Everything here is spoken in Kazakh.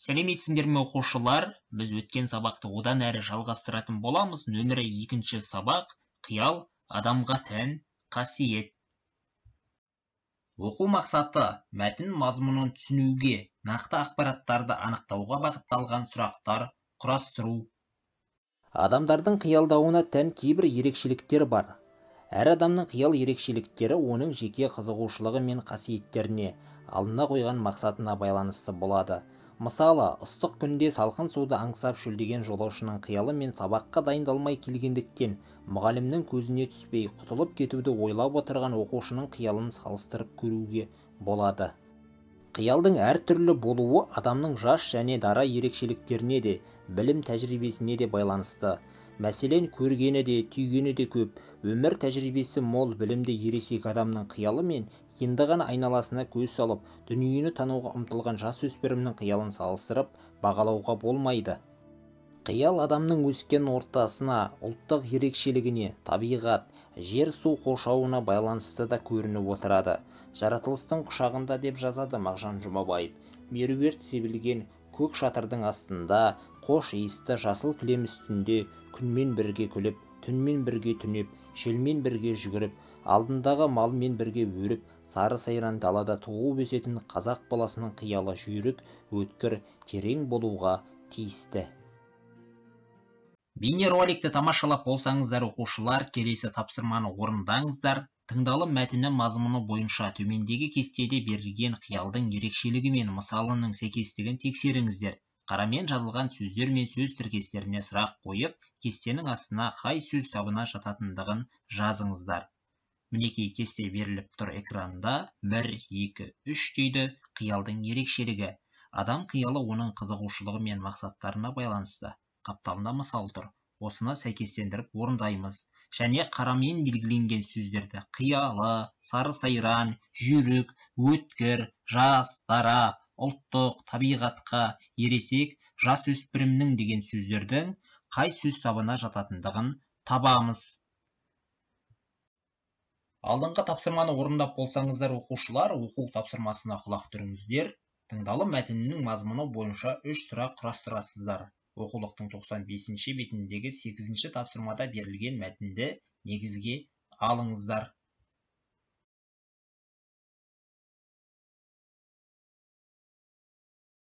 Сәлеметсіңдер ме оқушылар? Біз өткен сабақты одан әрі жалғастыратын боламыз. Нөмірі 2-ші сабақ қиял адамға тән қасиет. Оқу мақсаты мәтін мазмұнын түсінуге, нақты ақпараттарды анықтауға бағытталған сұрақтар құрастыру. Адамдардың қиялдауына тән кейбір ерекшеліктер бар. Әр адамның қиял ерекшеліктері оның жеке қызығушылығы мен қасиеттеріне, алдына қойған мақсатына байланысты болады. Мысалы, ыстық күнде салқын суды аңсап шөлдеген жолаушының қиялы мен сабаққа дайындалмай келгендіктен мұғалімнің көзіне түспей құтылып кетуді ойлап отырған оқушының қиялын салыстырып көруге болады. Қиялдың әртүрлі болуы адамның жас және дара ерекшеліктеріне де, білім тәжірибесіне де байланысты. Мәселен, көргені де, түйгені де көп, өмір тәжірибесі мол білімді ересек адамның қиялы мен енді ғана айналасына көз салып, дүниені тануға ұмтылған жасөспірімнің қиялын салыстырып бағалауға болмайды. Қиял адамның өскен ортасына, ұлттық ерекшелігіне, табиғат, жер-су қоршауына байланысты да көрініп отырады. Жаратылыстың құшағында деп жазады Мағжан Жұмабаев. Меруерт себілген көк шатырдың астында, қош иісті жасыл кілем үстінде, күнмен бірге күліп, түнмен бірге түнеп, желмен бірге жүгіріп, алдындағы малмен бірге өріп, сары сайран далада туып өсетін қазақ баласының қиялы жүйрік, өткір, терең болуға тиісті. Бейнероликті тамашалап болсаңыздар оқушылар, келесі тапсырманы орындаңыздар. Тыңдалым мәтіні мазмұны бойынша төмендегі кестеде берілген қиялдың ерекшелігі мен мысалының сәйкестігін тексеріңіздер. Қарамен жазылған сөздер мен сөз тіркестеріне сұрақ қойып, кестенің астына қай сөз табына жататындығын жазыңыздар. Мінекей кесте беріліп тұр экранда. 1, 2, 3 дейді. Қиялдың ерекшелігі. Адам қиялы оның қызығушылығы мен мақсаттарына байланысты. Қапталында мысал тұр. Осыны сәйкестендіріп орындаймыз. Және қарамен белгіленген сөздерді қиялы, сары сайран, жүйрік, өткір, жас, дара, ұлттық, табиғатқа, ересек, жасөспірімнің деген сөздердің қай сөз табына жататындығын табамыз. Алдыңғы тапсырманы орындап болсаңыздар оқушылар, оқу тапсырмасына құлақ түріңіздер. Тыңдалым мәтінінің мазмұны бойынша 3 сұрақ құрастырасыздар. Оқулықтың 95-ші бетіндегі 8-ші тапсырмада берілген мәтінді негізге алыңыздар.